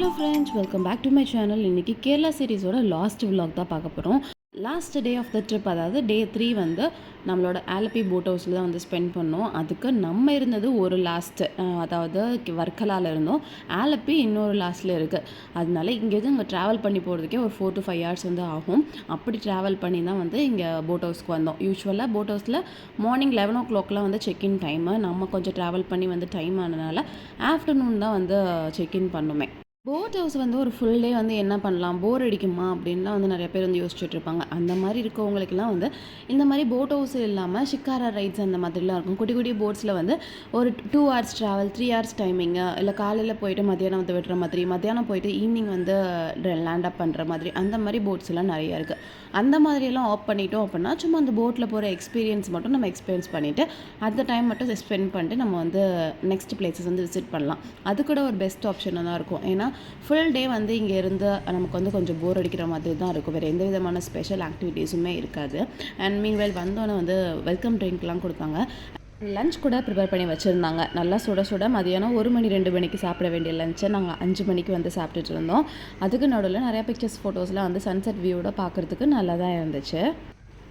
Hello friends, welcome back to my channel. இன்னைக்கு Kerala சீரிஸோட last vlog தான் பார்க்க போகிறோம். Last day of the trip, அதாவது டே 3 வந்து நம்மளோட ஆலப்பி போட் ஹவுஸில் தான் வந்து ஸ்பெண்ட் பண்ணோம். அதுக்கு நம்ம இருந்தது ஒரு லாஸ்ட்டு, அதாவது வர்க்கலாவில் இருந்தோம். ஆலப்பி இன்னொரு லாஸ்ட்டில் இருக்குது. அதனால இங்கேருந்து இங்கே ட்ராவல் பண்ணி போகிறதுக்கே ஒரு 4 to 5 hours வந்து ஆகும். அப்படி ட்ராவல் பண்ணி தான் வந்து இங்கே போட் ஹவுஸ்க்கு வந்தோம். யூஸ்வலாக போட் ஹவுஸில் மார்னிங் 11 o'clockலாம் வந்து செக்இன் டைமு. நம்ம கொஞ்சம் ட்ராவல் பண்ணி வந்து டைம் ஆனதுனால ஆஃப்டர்நூன் தான் வந்து செக்இன் பண்ணுமே. போட் ஹவுஸ் வந்து ஒரு ஃபுல் டே வந்து என்ன பண்ணலாம், போர் அடிக்குமா அப்படின்லாம் வந்து நிறைய பேர் வந்து யோசிச்சுட்டு இருப்பாங்க. அந்த மாதிரி இருக்கவங்களுக்குலாம் வந்து இந்த மாதிரி போட் ஹவுஸ் இல்லாமல் ஷிக்காரா ரைட்ஸ் அந்த மாதிரிலாம் இருக்கும். குட்டி குட்டி போட்ஸில் வந்து ஒரு 2 hours ட்ராவல், 3 hours டைமிங்கு, இல்லை காலையில் போயிட்டு மத்தியானம் வந்து விடுற மாதிரி, மத்தியானம் போயிட்டு ஈவினிங் வந்து லேண்ட் அப் பண்ணுற மாதிரி, அந்த மாதிரி போட்ஸ் எல்லாம் நிறையா இருக்குது. அந்த மாதிரியெல்லாம் ஆஃப் பண்ணிட்டோம் அப்படின்னா சும்மா அந்த போட்டில் போகிற எக்ஸ்பீரியன்ஸ் மட்டும் நம்ம எக்ஸ்பீரியன்ஸ் பண்ணிவிட்டு அந்த டைம் மட்டும் ஸ்பெண்ட் பண்ணிட்டு நம்ம வந்து நெக்ஸ்ட் பிளேசஸ் வந்து விசிட் பண்ணலாம். அது கூட ஒரு பெஸ்ட் ஆப்ஷனாக தான் இருக்கும். ஏன்னா ஃபுல் டே வந்து இங்கே இருந்து நமக்கு வந்து கொஞ்சம் போர் அடிக்கிற மாதிரி தான் இருக்கும். வேறு எந்த விதமான ஸ்பெஷல் ஆக்டிவிட்டீஸுமே இருக்காது. அண்ட் மீன்வேல் வந்தோன்னே வந்து வெல்கம் ட்ரிங்க்லாம் கொடுத்தாங்க. லஞ்ச் கூட ப்ரிப்பேர் பண்ணி வச்சுருந்தாங்க. நல்லா சுட சுட மதியானம் 1 மணி 2 மணிக்கு சாப்பிட வேண்டிய லஞ்சை நாங்கள் 5 மணிக்கு வந்து சாப்பிட்டுட்டு இருந்தோம். அதுக்கு நடுவில் நிறையா பிக்சர்ஸ், ஃபோட்டோஸ்லாம் வந்து சன்செட் வியூவோட பார்க்குறதுக்கு நல்லா தான் இருந்துச்சு.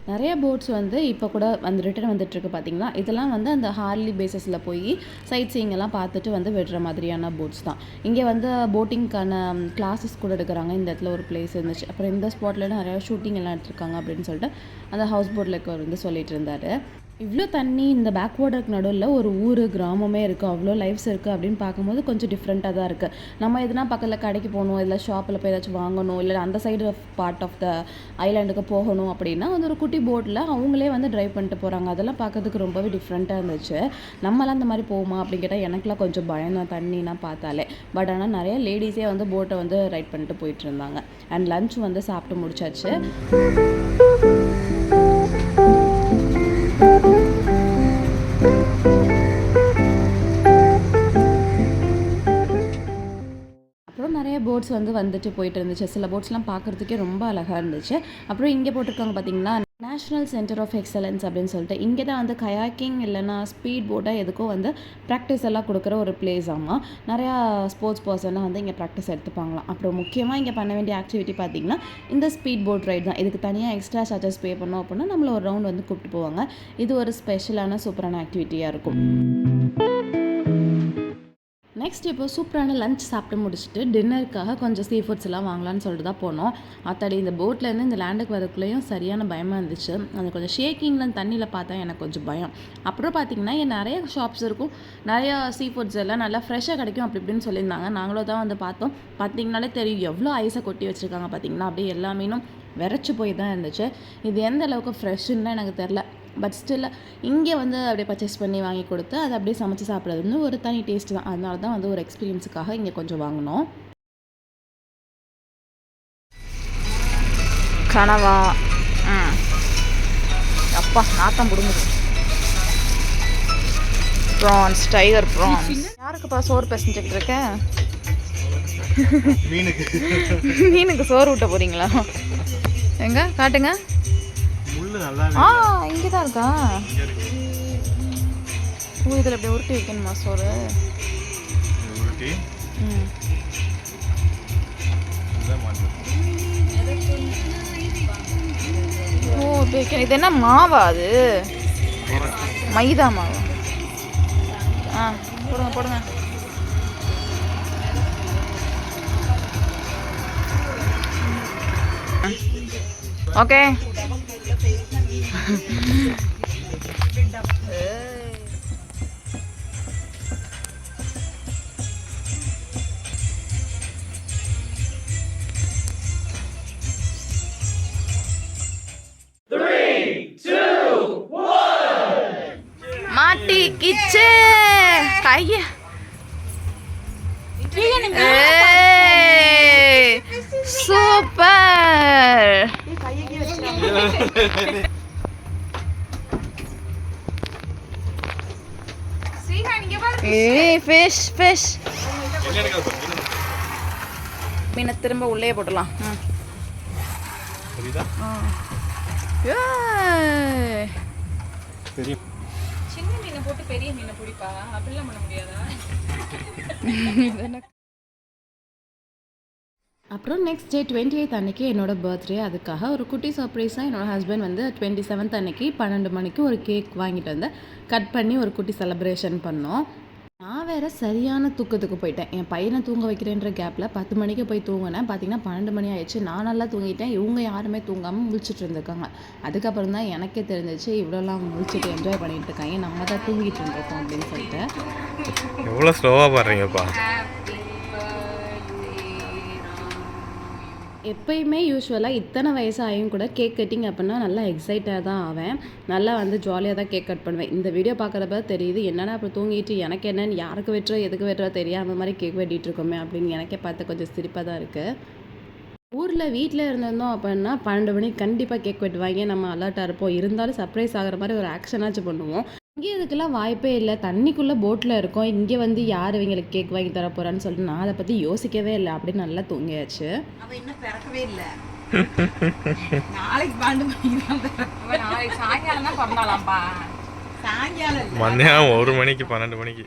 நிறைய போட்ஸ் வந்து இப்போ கூட வந்து ரிட்டர்ன் வந்துட்டுருக்கு. பார்த்திங்களா, இதெல்லாம் வந்து அந்த ஹார்லி பேஸஸில் போய் சைட் சீயிங்கெல்லாம் பார்த்துட்டு வந்து விடுற மாதிரியான போட்ஸ் தான். இங்கே வந்து போட்டிங்க்கான கிளாஸஸ் கூட எடுக்கிறாங்க. இந்த இடத்துல ஒரு பிளேஸ் இருந்துச்சு. அப்புறம் இந்த ஸ்பாட்டில் நிறையா ஷூட்டிங் எல்லாம் எடுத்துருக்காங்க அப்படின்னு சொல்லிட்டு அந்த ஹவுஸ் போட்டில் வந்து சொல்லிட்டு இருந்தார். இவ்வளோ தண்ணி, இந்த பேக் வாட்டருக்கு நடுவில் ஒரு ஊர், கிராமமே இருக்குது, அவ்வளோ லைஃப்ஸ் இருக்குது அப்படின்னு பார்க்கும்போது கொஞ்சம் டிஃப்ரெண்ட்டாக தான் இருக்குது. நம்ம எதுனா பக்கத்தில் கடைக்கு போகணும், இல்லை ஷாப்பில் போய் ஏதாச்சும் வாங்கணும், இல்லை அந்த சைடு பார்ட் ஆஃப் த ஐலாண்டுக்கு போகணும் அப்படின்னா வந்து ஒரு குட்டி போட்டில் அவங்களே வந்து ட்ரைவ் பண்ணிட்டு போகிறாங்க. அதெல்லாம் பார்க்கறதுக்கு ரொம்பவே டிஃப்ரெண்ட்டாக இருந்துச்சு. நம்மளாம் அந்த மாதிரி போகுமா அப்படின்னு கேட்டால் எனக்குலாம் கொஞ்சம் பயம் தான் தண்ணினா பார்த்தாலே. பட் ஆனால் நிறைய லேடிஸே வந்து போட்டை வந்து ரைட் பண்ணிட்டு போயிட்டு இருந்தாங்க. அண்ட் லஞ்ச் வந்து சாப்பிட்டு முடிச்சாச்சு. அப்புறம் நிறைய போட்ஸ் வந்துட்டு போயிட்டு இருந்துச்சு. சில போட்ஸ்லாம் பார்க்குறதுக்கே ரொம்ப அழகாக இருந்துச்சு. அப்புறம் இங்கே போட்டிருக்காங்க பார்த்தீங்கன்னா, நேஷ்னல் சென்டர் ஆஃப் எக்ஸலன்ஸ் அப்படின்னு சொல்லிட்டு. இங்கே தான் வந்து கயாக்கிங் இல்லைனா ஸ்பீட் போட்டாக எதுக்கோ வந்து ப்ராக்டிஸ் எல்லாம் கொடுக்குற ஒரு பிளேஸ் ஆமாம். நிறையா ஸ்போர்ட்ஸ் பர்சன்லாம் வந்து இங்கே ப்ராக்டிஸ் எடுத்துப்பாங்களாம். அப்புறம் முக்கியமாக இங்கே பண்ண வேண்டிய ஆக்டிவிட்டி பார்த்திங்கன்னா இந்த ஸ்பீட் போட் ரைட் தான். இதுக்கு தனியாக எக்ஸ்ட்ரா சார்ஜஸ் பே பண்ணோம் அப்படின்னா நம்மளை ஒரு ரவுண்ட் வந்து கூப்பிட்டு போவாங்க. இது ஒரு ஸ்பெஷலான சூப்பரான ஆக்டிவிட்டியாக இருக்கும். நெக்ஸ்ட் இப்போ சூப்பரான லஞ்ச் சாப்பிட்டு முடிச்சுட்டு டின்னருக்காக கொஞ்சம் சீ ஃபுட்ஸ் எல்லாம் வாங்கலான்னு சொல்லிட்டு தான் போனோம். அத்தாடி இந்த போட்லேருந்து இந்த லேண்டுக்கு வரக்குள்ளேயும் சரியான பயமாக இருந்துச்சு. அது கொஞ்சம் ஷேக்கிங்லாம் தண்ணியில் பார்த்தா எனக்கு கொஞ்சம் பயம். அப்புறம் பார்த்திங்கன்னா இங்கே நிறைய ஷாப்ஸ் இருக்கும், நிறையா சீ ஃபுட்ஸ் எல்லாம் நல்லா ஃப்ரெஷ்ஷாக கிடைக்கும் அப்படி இப்படின்னு சொல்லியிருந்தாங்க. நாங்களும் தான் வந்து பார்த்தோம். பார்த்திங்கனாலே தெரியும் எவ்வளோ ஐஸை கொட்டி வச்சுருக்காங்க. பார்த்திங்கன்னா அப்படியே எல்லா மீனும் விரைச்சி போய் தான் இருந்துச்சு. இது எந்த அளவுக்கு ஃப்ரெஷ்ஷுன்னு எனக்கு தெரில. பட் ஸ்டில் இங்கே வந்து அப்படியே பர்ச்சேஸ் பண்ணி வாங்கி கொடுத்து அதை அப்படியே சமைச்சு சாப்பிட்றது வந்து ஒரு தனி டேஸ்ட் தான். அதனால தான் வந்து ஒரு எக்ஸ்பீரியன்ஸுக்காக இங்கே கொஞ்சம் வாங்கினோம். கனவா அப்பா நாத்தம் பிடுங்குது. Prawns, tiger prawns. யாருக்குப்பா சோறு பிசைஞ்சுக்கிட்டு இருக்க? மீனுக்கு சோறு ஊட்ட போறீங்களா? எங்க காட்டுங்க. இங்கே தான் இருக்கா? இதில் அப்படியே உருட்டி வைக்கணுமா சோறு? ஓ வைக்கணும். இது என்ன மாவா? அது மைதா மாவா? போடுங்க போடுங்க. ஓகே. மாட்டிக்கிச்சு கைய. சூப்பர். Fish fish. மீனை திரும்ப உள்ளே போட்டலாம். சின்ன மீனை போட்டு பெரிய மீனை பிடிப்பா, அப்படிலாம் பண்ண முடியாதா? அப்புறம் நெக்ஸ்ட் டே 28th அன்றைக்கி என்னோடய பர்த்டே. அதுக்காக ஒரு குட்டி சர்ப்ரைஸாக என்னோடய ஹஸ்பண்ட் வந்து 27th அன்றைக்கி 12 மணிக்கு ஒரு கேக் வாங்கிட்டு வந்து கட் பண்ணி ஒரு குட்டி செலிப்ரேஷன் பண்ணோம். நான் வேறு சரியான தூக்கத்துக்கு போயிட்டேன். என் பையனை தூங்க வைக்கிறேன்ற கேப்பில் 10 மணிக்கு போய் தூங்கினேன். பார்த்திங்கன்னா 12 மணி ஆயிடுச்சு. நான் நல்லா தூங்கிட்டேன். இவங்க யாருமே தூங்காமல் முழிச்சிட்டு இருந்திருக்காங்க. அதுக்கப்புறம் தான் எனக்கே தெரிஞ்சிச்சு இவ்வளோலாம் முழிச்சிட்டு என்ஜாய் பண்ணிகிட்டு இருக்காங்க, நம்ம தான் தூங்கிட்டு இருந்திருக்கோம் அப்படின்னு சொல்லிட்டு. எவ்வளோ ஸ்லோவாக பாடுறீங்கப்பா. எப்பயுமே யூஸ்வலாக இத்தனை வயசாகியும் கூட கேக் கட்டிங் அப்படின்னா நல்லா எக்ஸைட்டாக தான் ஆவேன். நல்லா வந்து ஜாலியாக தான் கேக் கட் பண்ணுவேன். இந்த வீடியோ பார்க்குறப்ப தெரியுது என்னென்னா அப்புறம் தூங்கிட்டு எனக்கு என்னன்னு யாருக்கு வெட்டுறோ எதுக்கு வெட்டுறோ தெரியாத மாதிரி கேக் வெட்டிகிட்டு இருக்கோமே அப்படின்னு எனக்கே பார்த்து கொஞ்சம் சிரிப்பாக தான் இருக்குது. ஊரில் வீட்டில் இருந்திருந்தோம் அப்படின்னா 12 மணிக்கு கண்டிப்பாக கேக் வெட்டுவாங்க, நம்ம அலர்ட்டாக இருப்போம். இருந்தாலும் சர்ப்ரைஸ் ஆகிற மாதிரி ஒரு ஆக்ஷனாச்சும் பண்ணுவோம். இங்கே இதுக்கெல்லாம் வாய்ப்பே இல்லை. தண்ணிக்குள்ளே போட்டில் இருக்கோம். இங்கே வந்து யார் இவங்களுக்கு கேக் வாங்கி தர போகிறான்னு சொல்லிட்டு நான் அதை பற்றி யோசிக்கவே இல்லை. அப்படின்னு நல்லா தூங்கியாச்சு. அவள் இன்னும் பிறக்கவே இல்லை. நாளைக்கு 12 மணிக்கு தான் பிறக்குவா. நாளைக்கு சாயங்காலம் தான் பிறந்தாலாம்ப்பா. சாயங்காலம் மத்தியானம் 1 மணிக்கு 12 மணிக்கு.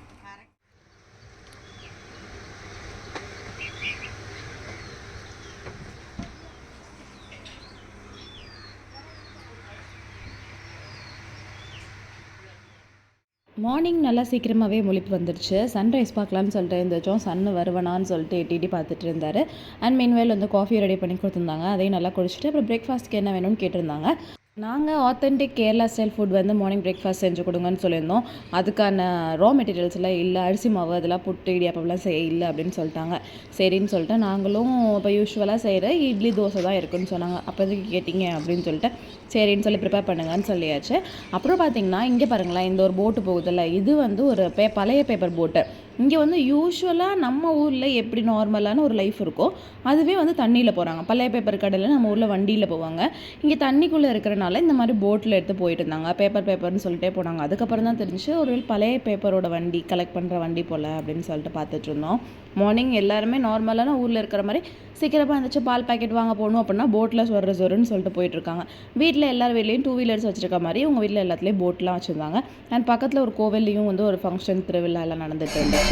மார்னிங் நல்லா சீக்கிரமாகவே முழிப்பு வந்துடுச்சு. சன்ரைஸ் பார்க்கலான்னு சொல்லிட்டு இருந்துச்சோம். சன்னு வருவனான்னு சொல்லிட்டு எட்டி பார்த்துட்டு இருந்தார். அண்ட் மீன்வேல் வந்து காஃபி ரெடி பண்ணி கொடுத்துருந்தாங்க. அதையும் நல்லா குடிச்சிட்டு அப்புறம் பிரேக்ஃபாஸ்ட்டுக்கு என்ன வேணும்னு கேட்டிருந்தாங்க. நாங்கள் ஆத்தென்டிக் கேரளா ஸ்டைல் ஃபுட் வந்து மார்னிங் பிரேக்ஃபாஸ்ட் செஞ்சு கொடுங்கன்னு சொல்லியிருந்தோம். அதுக்கான ரா மெட்டீரியல்ஸ்லாம் இல்லை, அரிசி மாவு அதெல்லாம் புட்டு இடியாப்பம்லாம் செய்ய இல்லை அப்படின்னு சொல்லிட்டாங்க. சரின்னு சொல்லிட்டு நாங்களும் இப்போ யூஸ்வலாக செய்கிற இட்லி தோசை தான் இருக்குன்னு சொன்னாங்க. அப்போதைக்கு கேட்டிங்க அப்படின்னு சொல்லிட்டு சரின்னு சொல்லி ப்ரிப்பேர் பண்ணுங்கன்னு சொல்லியாச்சு. அப்புறம் பார்த்திங்கன்னா இங்கே பாருங்களேன், இந்த ஒரு போட்டு போகுதில்ல, இது வந்து ஒரு பழைய பேப்பர் போட்டு. இங்கே வந்து யூஸ்வலாக நம்ம ஊரில் எப்படி நார்மலான ஒரு லைஃப் இருக்கோ அதுவே வந்து தண்ணியில் போகிறாங்க. பழைய பேப்பர் கடையில் நம்ம ஊரில் வண்டியில் போவாங்க. இங்கே தண்ணிக்குள்ளே இருக்கிறனால இந்த மாதிரி போட்டில் எடுத்து போயிட்டு இருந்தாங்க. பேப்பர்னு சொல்லிட்டே போனாங்க. அதுக்கப்புறம் தான் தெரிஞ்சு ஒரு பழைய பேப்பரோட வண்டி கலெக்ட் பண்ணுற வண்டி போல் அப்படின்னு சொல்லிட்டு பார்த்துட்டு இருந்தோம். மார்னிங் எல்லாருமே நார்மலான ஊரில் இருக்கிற மாதிரி சீக்கிரமாக இருந்துச்சு. பால் பாக்கெட் வாங்க போகணும் அப்படின்னா போட்டில் சொருன்னு சொல்லிட்டு போயிட்டுருக்காங்க. வீட்டில் எல்லார் வீட்லேயும் 2 வீலர்ஸ் வச்சுருக்க மாதிரி உங்கள் வீட்டில் எல்லாத்துலேயும் போட்லாம் வச்சுருந்தாங்க. அண்ட் பக்கத்தில் ஒரு கோவில்லையும் வந்து ஒரு ஃபங்க்ஷன் திருவிழா எல்லாம் நடந்துட்டு இருந்துச்சு.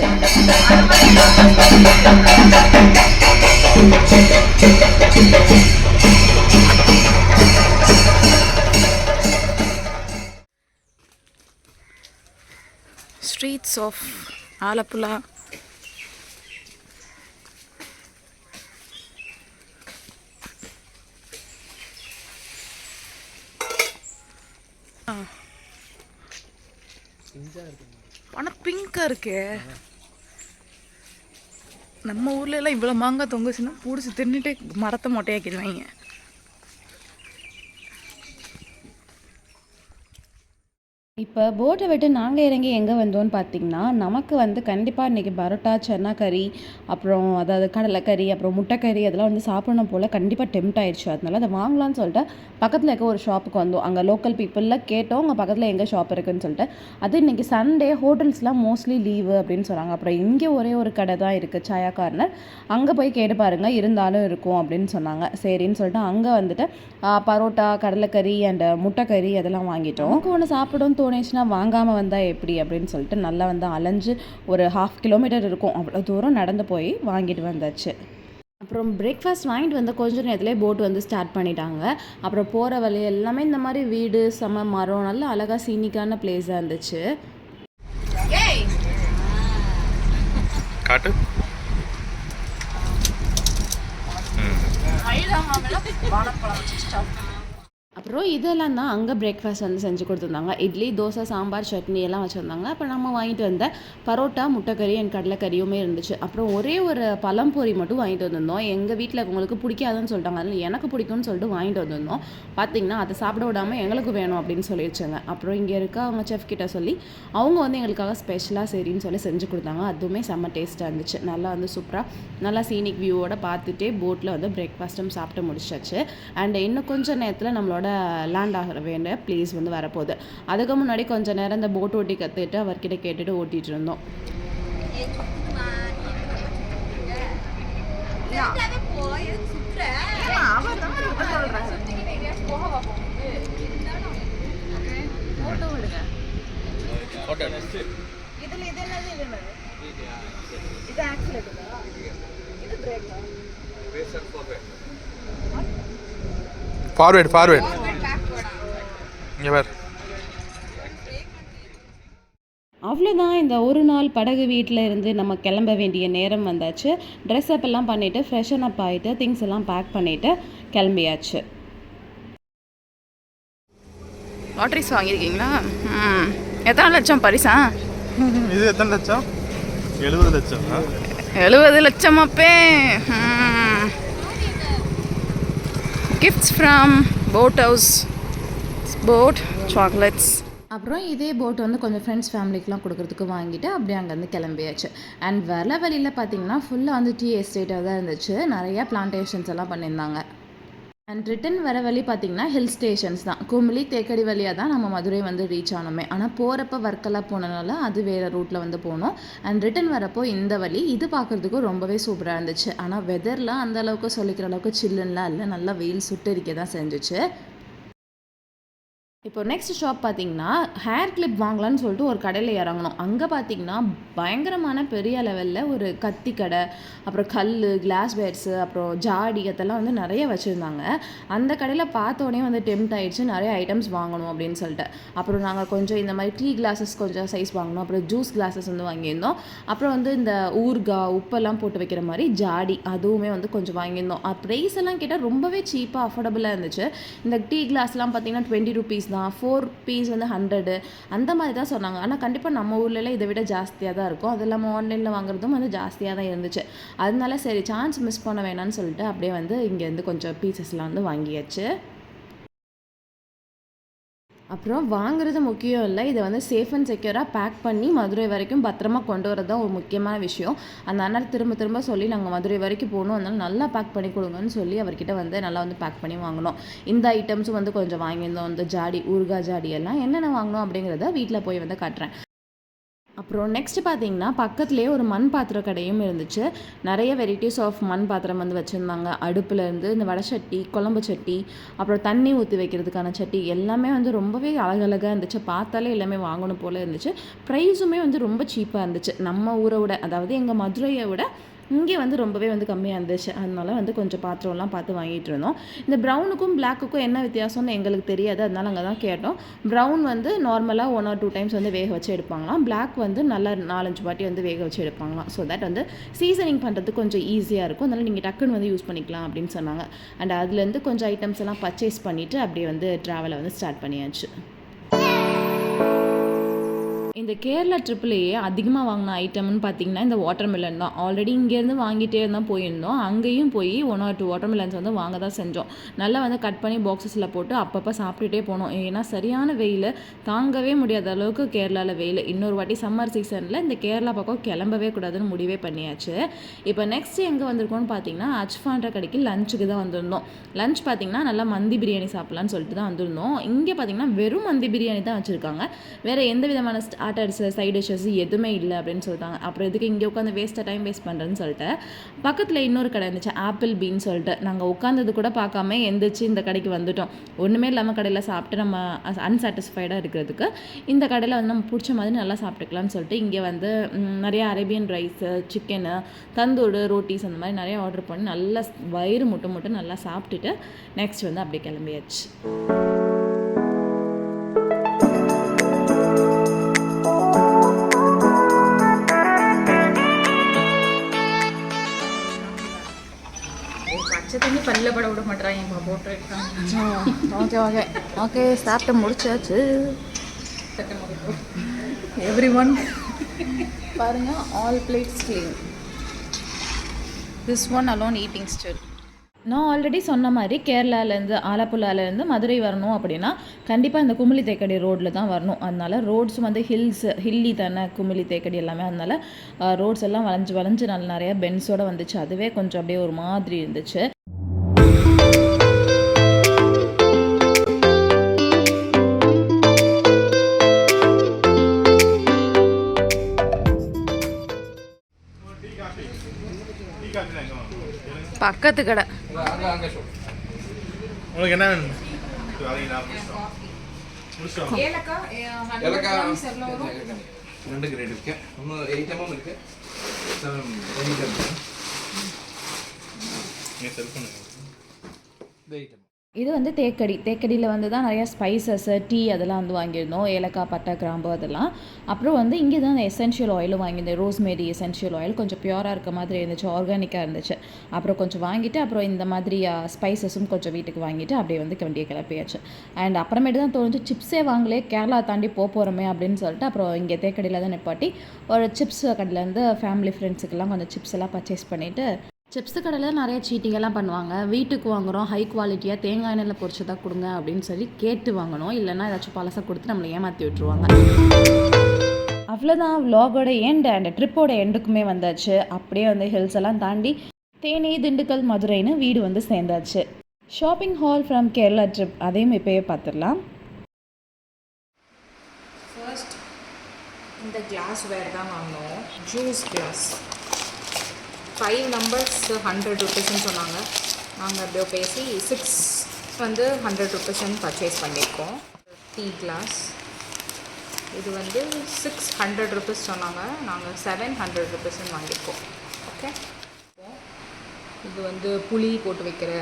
Streets of Alappuzha. ஆனால் பிங்காக இருக்கு. நம்ம ஊர்ல எல்லாம் இவ்வளோ மாங்காய் தொங்குச்சுன்னா பிடிச்சி தின்னுட்டு மரத்தை மொட்டையாக்கிடுவாங்க. இப்போ போட்டை விட்டு நாங்கள் இறங்கி எங்கே வந்தோம்னு பார்த்தீங்கன்னா, நமக்கு வந்து கண்டிப்பாக இன்றைக்கி பரோட்டா, சன்னா கறி, அப்புறம் அதாவது கடலைக்கறி, அப்புறம் முட்டைக்கறி அதெல்லாம் வந்து சாப்பிடணும் போல் கண்டிப்பாக டெம்ட் ஆயிடுச்சு. அதனால அதை வாங்கலான்னு சொல்லிட்டு பக்கத்தில் இருக்க ஒரு ஷாப்புக்கு வந்தோம். அங்கே லோக்கல் பீப்புளில் கேட்டோம் அங்கே பக்கத்தில் எங்கே ஷாப் இருக்குதுன்னு சொல்லிட்டு. அது இன்றைக்கி சண்டே, ஹோட்டல்ஸ்லாம் மோஸ்ட்லி லீவு அப்படின்னு சொன்னாங்க. அப்புறம் இங்கே ஒரே ஒரு கடை தான் இருக்குது, சாயா கார்னர். அங்கே போய் கேட்டு பாருங்கள், இருந்தாலும் இருக்கும் அப்படின்னு சொன்னாங்க. சரின்னு சொல்லிட்டு அங்கே வந்துட்டு பரோட்டா, கடலைக்கறி அண்ட் முட்டைக்கறி அதெல்லாம் வாங்கிட்டோம். நமக்கு ஒன்று சாப்பிடும் தோணுச்சுன்னா வாங்காமல் வந்தால் எப்படி அப்படின்னு சொல்லிட்டு நல்லா வந்து அலைஞ்சு ஒரு 1/2 கிலோமீட்டர் இருக்கும், அவ்வளோ தூரம் நடந்து போய் வாங்கிட்டு வந்தாச்சு. அப்புறம் பிரேக்ஃபாஸ்ட் வாங்கிட்டு வந்து கொஞ்சம் நேரத்துலேயே போட் வந்து ஸ்டார்ட் பண்ணிட்டாங்க. அப்புறம் போகிற வழி எல்லாமே இந்த மாதிரி வீடு, செம மரம், நல்லா அழகாக சீனிக்கான பிளேஸாக இருந்துச்சு. காட்டு அப்புறம் இதெல்லாம் தான் அங்கே பிரேக்ஃபாஸ்ட் வந்து செஞ்சு கொடுத்துருந்தாங்க. இட்லி, தோசை, சாம்பார், சட்னி எல்லாம் வச்சுருந்தாங்க. அப்புறம் நம்ம வாங்கிட்டு வந்த பரோட்டா, முட்டைக்கறி அண்ட் கடலைக்கறியுமே இருந்துச்சு. அப்புறம் ஒரே ஒரு பழம்பொரி மட்டும் வாங்கிட்டு வந்திருந்தோம். எங்கள் வீட்டில் உங்களுக்கு பிடிக்காதுன்னு சொல்லிட்டாங்க, அதில் எனக்கு பிடிக்கும்னு சொல்லிட்டு வாங்கிட்டு வந்திருந்தோம். பார்த்திங்கன்னா அதை சாப்பிட விடாமல் எங்களுக்கு வேணும் அப்படின்னு சொல்லிடுச்சாங்க. அப்புறம் இங்கே இருக்க அவங்க செஃப் கிட்ட சொல்லி அவங்க வந்து எங்களுக்காக ஸ்பெஷலாக சரின்னு சொல்லி செஞ்சு கொடுத்தாங்க. அதுவுமே செம்ம டேஸ்ட்டாக இருந்துச்சு. நல்லா வந்து சூப்பராக நல்லா சீனிக் வியூவோட பார்த்துட்டே போட்டில் வந்து பிரேக்ஃபாஸ்ட்டும் சாப்பிட்டு முடிச்சாச்சு. அண்ட் இன்னும் கொஞ்சம் நேரத்தில் நம்மளோட லேண்ட் ஆகிற வேண்டிய பிளேஸ் வந்து வரப்போகுது. அதுக்கு முன்னாடி கொஞ்சம் நேரம் இந்த போட் ஓட்டி கற்றுட்டு அவர்கிட்ட கேட்டுட்டு ஓட்டிகிட்டு இருந்தோம். இது ஃபார்வேர்ட் இங்கே பார். அவ்வளோதான், இந்த ஒரு நாள் படகு வீட்டில் இருந்து நம்ம கிளம்ப வேண்டிய நேரம் வந்தாச்சு. ட்ரெஸ் அப் எல்லாம் பண்ணிவிட்டு ஃப்ரெஷன் அப் ஆகிட்டு திங்ஸ் எல்லாம் பேக் பண்ணிவிட்டு கிளம்பியாச்சு. லாட்ரிஸ் வாங்கியிருக்கீங்களா? எத்தனை லட்சம் பரிசா? இது எத்தனை லட்சம்? 70 லட்சம். 70 லட்சம் அப்பே. Gifts from boat house, boat chocolates. அப்புறம் இதே போட் வந்து கொஞ்சம் ஃப்ரெண்ட்ஸ் ஃபேமிலிக்கெலாம் கொடுக்குறதுக்கு வாங்கிட்டு அப்படியே அங்கேருந்து கிளம்பியாச்சு. அண்ட் வர வழியில் பார்த்தீங்கன்னா ஃபுல்லாக வந்து டீ எஸ்டேட்டாக தான் இருந்துச்சு. நிறையா பிளான்டேஷன்ஸ் எல்லாம் பண்ணியிருந்தாங்க. அண்ட் ரிட்டன் வர வழி பார்த்திங்கன்னா ஹில் ஸ்டேஷன்ஸ் தான். குமிளி தேக்கடி வழியாக தான் நம்ம மதுரை வந்து ரீச் ஆனோமே. ஆனால் போகிறப்ப வர்க்கெல்லாம் போனனால அது வேறு ரூட்டில் வந்து போனோம். அண்ட் ரிட்டன் வரப்போ இந்த வழி இது பார்க்குறதுக்கும் ரொம்பவே சூப்பராக இருந்துச்சு. ஆனால் வெதர்லாம் அந்த அளவுக்கு சொல்லிக்கிற அளவுக்கு சில்லுன்னெலாம் இல்லை, நல்லா வெயில் சுட்டரிக்க தான் செஞ்சிச்சு. இப்போ நெக்ஸ்ட் ஷாப் பார்த்தீங்கன்னா ஹேர் கிளிப் வாங்கலான்னு சொல்லிட்டு ஒரு கடையில் இறங்கணும். அங்கே பார்த்தீங்கன்னா பயங்கரமான பெரிய லெவலில் ஒரு கத்தி கடை, அப்புறம் கல், கிளாஸ் பேட்ஸு, அப்புறம் ஜாடி அதெல்லாம் வந்து நிறைய வச்சுருந்தாங்க. அந்த கடையில் பார்த்தோன்னே வந்து டெம்ட் ஆகிடுச்சு நிறைய ஐட்டம்ஸ் வாங்கணும் அப்படின்னு சொல்லிட்டு. அப்புறம் நாங்கள் கொஞ்சம் இந்த மாதிரி டீ கிளாஸஸ் கொஞ்சம் சைஸ் வாங்கணும். அப்புறம் ஜூஸ் கிளாஸஸ் வந்து வாங்கியிருந்தோம். அப்புறம் வந்து இந்த ஊறுகாய் உப்பெல்லாம் போட்டு வைக்கிற மாதிரி ஜாடி அதுவுமே வந்து கொஞ்சம் வாங்கியிருந்தோம். ப்ரைஸ் எல்லாம் கேட்டால் ரொம்பவே சீப்பாக அஃபோர்டபுளாக இருந்துச்சு. இந்த டீ கிளாஸ்லாம் பார்த்தீங்கன்னா 20 rupees தான், 4 பீஸ் வந்து 100 அந்த மாதிரி தான் சொன்னாங்க. ஆனால் கண்டிப்பாக நம்ம ஊர்லலாம் இதை விட ஜாஸ்தியாக தான் இருக்கும். அது இல்லாமல் ஆன்லைனில் வாங்குறதும் வந்து ஜாஸ்தியாக தான் இருந்துச்சு. அதனால சரி சான்ஸ் மிஸ் பண்ண வேணான்னு சொல்லிட்டு அப்படியே வந்து இங்கேருந்து கொஞ்சம் பீசஸ்லாம் வந்து வாங்கியாச்சு. அப்புறம் வாங்குறது முக்கியம் இல்லை, இதை வந்து சேஃப் அண்ட் செக்யூராக பேக் பண்ணி மதுரை வரைக்கும் பத்திரமா கொண்டு வரது தான் ஒரு முக்கியமான விஷயம். அந்த அண்ணன் திரும்ப சொல்லி நாங்கள் மதுரை வரைக்கும் போகணும், அதனால நல்லா பேக் பண்ணி கொடுங்கன்னு சொல்லி அவர்கிட்ட வந்து நல்லா வந்து பேக் பண்ணி வாங்கினோம். இந்த ஐட்டம்ஸும் வந்து கொஞ்சம் வாங்கியிருந்தோம். இந்த ஜாடி, ஊறுகாய் ஜாடி எல்லாம் என்னென்ன வாங்கினோம் அப்படிங்கிறத வீட்டில் போய் வந்து காட்டுறேன். அப்புறம் நெக்ஸ்ட் பார்த்தீங்கன்னா பக்கத்துலேயே ஒரு மண் பாத்திர கடையும் இருந்துச்சு. நிறைய வெரைட்டிஸ் ஆஃப் மண் பாத்திரம் வந்து வச்சுருந்தாங்க. அடுப்புலேருந்து இந்த வடை சட்டி, குழம்பு சட்டி, அப்புறம் தண்ணி ஊற்றி வைக்கிறதுக்கான சட்டி எல்லாமே வந்து ரொம்பவே அழகழகாக இருந்துச்சு. பார்த்தாலே எல்லாமே வாங்கணும் போல் இருந்துச்சு. ப்ரைஸுமே வந்து ரொம்ப சீப்பாக இருந்துச்சு. நம்ம ஊரை விட, அதாவது எங்கள் மதுரையை விட இங்கே வந்து ரொம்பவே வந்து கம்மியாக இருந்துச்சு. அதனால வந்து கொஞ்சம் பாத்திரம்லாம் பார்த்து வாங்கிட்டு இருந்தோம். இந்த ப்ரௌனுக்கும் பிளாக்குக்கும் என்ன வித்தியாசம்னு எங்களுக்கு தெரியாது, அதனால அங்கே தான் கேட்டோம். ப்ரௌன் வந்து நார்மலாக 1 or 2 times வந்து வேக வச்சு எடுப்பாங்களாம். பிளாக் வந்து நல்லா 4-5 வாட்டி வந்து வேக வச்சு எடுப்பாங்களாம். ஸோ தட் வந்து சீசனிங் பண்ணுறதுக்கு கொஞ்சம் ஈஸியாக இருக்கும். அதனால் நீங்கள் டக்குன்னு வந்து யூஸ் பண்ணிக்கலாம் அப்படின்னு சொன்னாங்க. அண்ட் அதுலேருந்து கொஞ்சம் ஐட்டம்ஸ் எல்லாம் பர்ச்சேஸ் பண்ணிவிட்டு அப்படியே வந்து ட்ராவலை வந்து ஸ்டார்ட் பண்ணியாச்சு. இந்த கேரளா ட்ரிப்லேயே அதிகமாக வாங்கின ஐட்டம்னு பார்த்தீங்கன்னா இந்த வாட்டர்மெலன் தான். ஆல்ரெடி இங்கேருந்து வாங்கிட்டே இருந்தால் போயிருந்தோம். அங்கேயும் போய் 1 or 2 வாட்டர்மெலன்ஸ் வந்து வாங்க தான் செஞ்சோம். நல்லா வந்து கட் பண்ணி பாக்ஸஸில் போட்டு அப்பப்போ சாப்பிட்டுட்டே போனோம். ஏன்னா சரியான வெயில், தாங்கவே முடியாத அளவுக்கு கேரளாவில் வெயில். இன்னொரு வாட்டி சம்மர் சீசனில் இந்த கேரளா பக்கம் கிளம்பவே கூடாதுன்னு முடிவே பண்ணியாச்சு. இப்போ நெக்ஸ்ட் எங்கே வந்திருக்கோம்னு பார்த்தீங்கன்னா அச்ஃபான்ற கடைக்கு லஞ்சுக்கு தான் வந்திருந்தோம். லஞ்ச் பார்த்தீங்கன்னா நல்லா மந்தி பிரியாணி சாப்பிட்லான்னு சொல்லிட்டு தான் வந்திருந்தோம். இங்கே பார்த்தீங்கன்னா வெறும் மந்தி பிரியாணி தான் வச்சுருக்காங்க. வேறு எந்த விதமான ஸ்டார்டர்ஸ், சைட் டிஷ்ஷஸ் எதுவுமே இல்லை அப்படின்னு சொல்லிட்டாங்க. அப்புறம் எதுக்கு இங்கே உட்காந்து டைம் வேஸ்ட் பண்ணுறேன்னு சொல்லிட்டு பக்கத்தில் இன்னொரு கடை இருந்துச்சு, ஆப்பிள் பீன்னு சொல்லிட்டு. நாங்கள் உட்காந்தது கூட பார்க்காம எந்திரிச்சு இந்த கடைக்கு வந்துட்டோம். ஒன்றுமே இல்லாமல் கடையில் சாப்பிட்டு நம்ம அன்சாட்டிஸ்ஃபைடாக இருக்கிறதுக்கு இந்த கடையில் வந்து நம்ம பிடிச்ச மாதிரி நல்லா சாப்பிட்டுக்கலாம்னு சொல்லிட்டு இங்கே வந்து நிறைய அரேபியன் ரைஸு, சிக்கனு, தந்தூடு, ரோட்டிஸ் அந்த மாதிரி நிறைய ஆர்டர் பண்ணி நல்லா வயிறு முட்டை நல்லா சாப்பிட்டுட்டு நெக்ஸ்ட் வந்து அப்படியே கிளம்பியாச்சு. தண்ணி பல்ல பட விட மாட்டேறாங்க போட்டு. ஓகே சாப்பிட்டு முடிச்சாச்சு. எவ்ரிஒன் பாருங்க, all plates clean. This one alone eating still. நான் ஆல்ரெடி சொன்ன மாதிரி கேரளாலேருந்து ஆலப்புழாலேருந்து மதுரை வரணும் அப்படின்னா கண்டிப்பாக இந்த குமிளி தேக்கடி ரோட்டில் தான் வரணும். அதனால ரோட்ஸ் வந்து ஹில்லி தானே குமிளி தேக்கடி எல்லாமே. அதனால ரோட்ஸ் எல்லாம் வளைஞ்சு நிறைய பென்ஸோடு வந்துச்சு. அதுவே கொஞ்சம் அப்படியே ஒரு மாதிரி இருந்துச்சு. பக்கத்து கடை உங்களுக்கு என்ன வேணும்? ரெண்டு கிரேட் இருக்கு. ஒன்று 8 mm இருக்கு, 7 mm இருக்கு. நீங்கள் செல் பண்ணுங்க. 8 mm. இது வந்து தேக்கடியில் வந்து தான் நிறையா ஸ்பைசஸ்ஸு டீ அதெல்லாம் வந்து வாங்கியிருந்தோம். ஏலக்காய், பட்டை, கிராம்பு அதெல்லாம். அப்புறம் வந்து இங்கே தான் அந்த எசென்ஷியல் ஆயிலும் வாங்கியிருந்தேன். ரோஸ்மேரி எசென்ஷியல் ஆயில் கொஞ்சம் பியூராக இருக்க மாதிரி இருந்துச்சு, ஆர்கானிக்காக இருந்துச்சு. அப்புறம் கொஞ்சம் வாங்கிட்டு அப்புறம் இந்த மாதிரி ஸ்பைசஸும் கொஞ்சம் வீட்டுக்கு வாங்கிட்டு அப்படியே வந்து வண்டியை கிளப்பியாச்சு. அண்ட் அப்புறமேட்டு தான் தோணுச்சு சிப்ஸே வாங்கலே, கேரளா தாண்டி போகிறோமே அப்படின்னு சொல்லிட்டு அப்புறம் இங்கே தேக்கடியில் தான் நிப்பாட்டி ஒரு சிப்ஸ் கடையிலேருந்து ஃபேமிலி ஃப்ரெண்ட்ஸுக்கெல்லாம் கொஞ்சம் சிப்ஸ் எல்லாம் பர்ச்சேஸ் பண்ணிவிட்டு, சிப்ஸு கடையில் நிறைய சீட்டிங்கெல்லாம் பண்ணுவாங்க. வீட்டுக்கு வாங்குகிறோம் ஹை குவாலிட்டியாக தேங்காய் எண்ணெயில் பொரிச்சதாக கொடுங்க அப்படின்னு சொல்லி கேட்டு வாங்கணும். இல்லைன்னா ஏதாச்சும் பழசை கொடுத்து நம்மளை ஏமாற்றி விட்டுருவாங்க. அவ்வளோதான், விலாகோட எண்ட் அண்ட் ட்ரிப்போட எண்டுக்குமே வந்தாச்சு. அப்படியே வந்து ஹில்ஸ் எல்லாம் தாண்டி தேனி, திண்டுக்கல், மதுரைன்னு வீடு வந்து சேர்ந்தாச்சு. Shopping haul from Kerala trip அதையும் இப்போயே பார்த்துடலாம். ஃபர்ஸ்ட் இந்த கிளாஸ் வேர் தான் வாங்கினோம். ஜூஸ் கிளாஸ் 5 நம்பர்ஸ் 100 ருபீஸ்ன்னு சொன்னாங்க. நாங்கள் அப்படியே பேசி 6 வந்து 100 ருபீஸ்ன்னு பர்ச்சேஸ் பண்ணியிருக்கோம். டீ கிளாஸ் இது வந்து 600 ருபீஸ் சொன்னாங்க. நாங்கள் 700 ருபீஸ்ன்னு வாங்கியிருக்கோம். ஓகே, இது வந்து புளி போட்டு வைக்கிற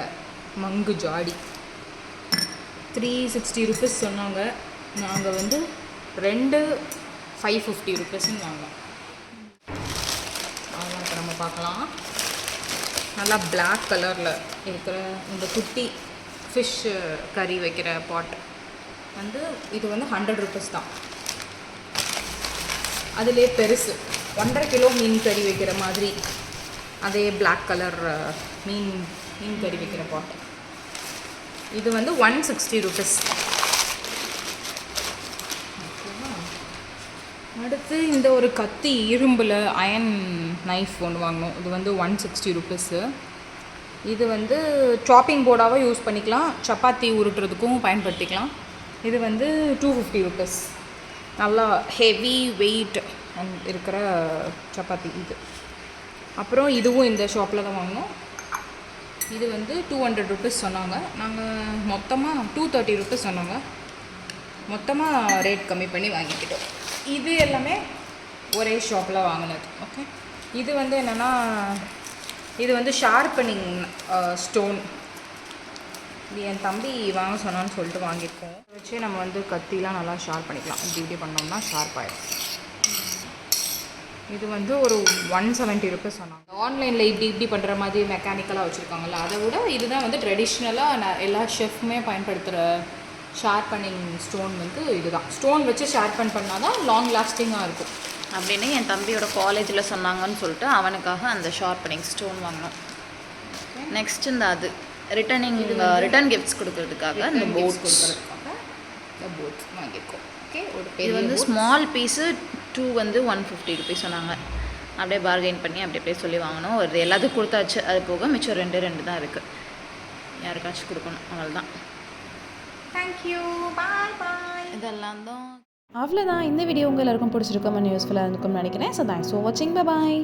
மங்கு ஜாடி 360 ருபீஸ் சொன்னாங்க. நாங்கள் வந்து 2 550 ருபீஸ்ன்னு வாங்கினோம். அதெல்லாம் இப்போ நம்ம பார்க்கலாம். நல்லா பிளாக் கலரில் இருக்கிற இந்த குட்டி ஃபிஷ் கறி வைக்கிற பாட் வந்து இது வந்து 100 ருபீஸ் தான். அதிலே பெருசு 1.5 கிலோ மீன் கறி வைக்கிற மாதிரி அதே பிளாக் கலர் மீன் கறி வைக்கிற பாட் இது வந்து 160 ருபீஸ். அடுத்து இந்த ஒரு கத்தி இரும்பில் அயன் நைஃப் ஒன்று வாங்கினோம். இது வந்து 160 ருபீஸு. இது வந்து சாப்பிங் போர்டாக யூஸ் பண்ணிக்கலாம், சப்பாத்தி உருட்டுறதுக்கும் பயன்படுத்திக்கலாம். இது வந்து 250 ருபீஸ். நல்லா ஹெவி வெயிட் இருக்கிற சப்பாத்தி இது. அப்புறம் இதுவும் இந்த ஷாப்பில் தான் வாங்கினோம். இது வந்து 200 ருபீஸ் சொன்னாங்க. நாங்கள் மொத்தமாக 230 ருபீஸ் சொன்னாங்க. மொத்தமாக ரேட் கம்மி பண்ணி வாங்கிக்கிட்டோம். இது எல்லாமே ஒரே ஷாப்பில் வாங்கினது. ஓகே, இது வந்து என்னென்னா இது வந்து ஷார்ப்பனிங் ஸ்டோன். இது என் தம்பி வாங்க சொன்னான்னு சொல்லிட்டு வாங்கியிருக்கோம். வச்சு நம்ம வந்து கத்திலாம் நல்லா ஷார்ப் பண்ணிக்கலாம். இப்படி பண்ணோம்னா ஷார்ப் ஆகிடும். இது வந்து ஒரு 170 ருபீஸ் சொன்னாங்க. ஆன்லைனில் இப்படி பண்ணுற மாதிரி மெக்கானிக்கலாக வச்சுருக்காங்கல்ல, அதை விட இதுதான் வந்து ட்ரெடிஷ்னலாக எல்லா ஷெஃப்மே பயன்படுத்துகிற ஷார்ப்பனிங் ஸ்டோன் வந்து இதுதான். ஸ்டோன் வச்சு ஷார்ப்பன் பண்ணால் தான் லாங் லாஸ்டிங்காக இருக்கும் அப்படின்னு என் தம்பியோட காலேஜில் சொன்னாங்கன்னு சொல்லிட்டு அவனுக்காக அந்த ஷார்ப்பனிங் ஸ்டோன் வாங்கினோம். நெக்ஸ்ட் இந்த அது ரிட்டர்ன் கிஃப்ட்ஸ் கொடுக்கறதுக்காக இந்த போட்ஸ் வாங்கியிருக்கோம். ஓகே, இது வந்து ஸ்மால் பீஸு 2 வந்து 150 ருபீஸ் சொன்னாங்க. அப்படியே பார்கெயின் பண்ணி அப்படியே சொல்லி வாங்கினோம். ஒரு எல்லாத்துக்கும் கொடுத்தாச்சு. அது போக மிச்சம் 2 தான் இருக்குது. யாருக்காச்சும் கொடுக்கணும், அவ்வளோதான். தேங்க்யூ, பாய் பாய். இதெல்லாம் தான். அவ்வளோதான். இந்த வீடியோ உங்கள் எல்லாருக்கும் பிடிச்சிருக்கோம், யூஸ்ஃபுல்லாக இருக்கும்னு நினைக்கிறேன். ஸோ தேங்க்ஸ் ஃபார் வாட்சிங். Bye bye.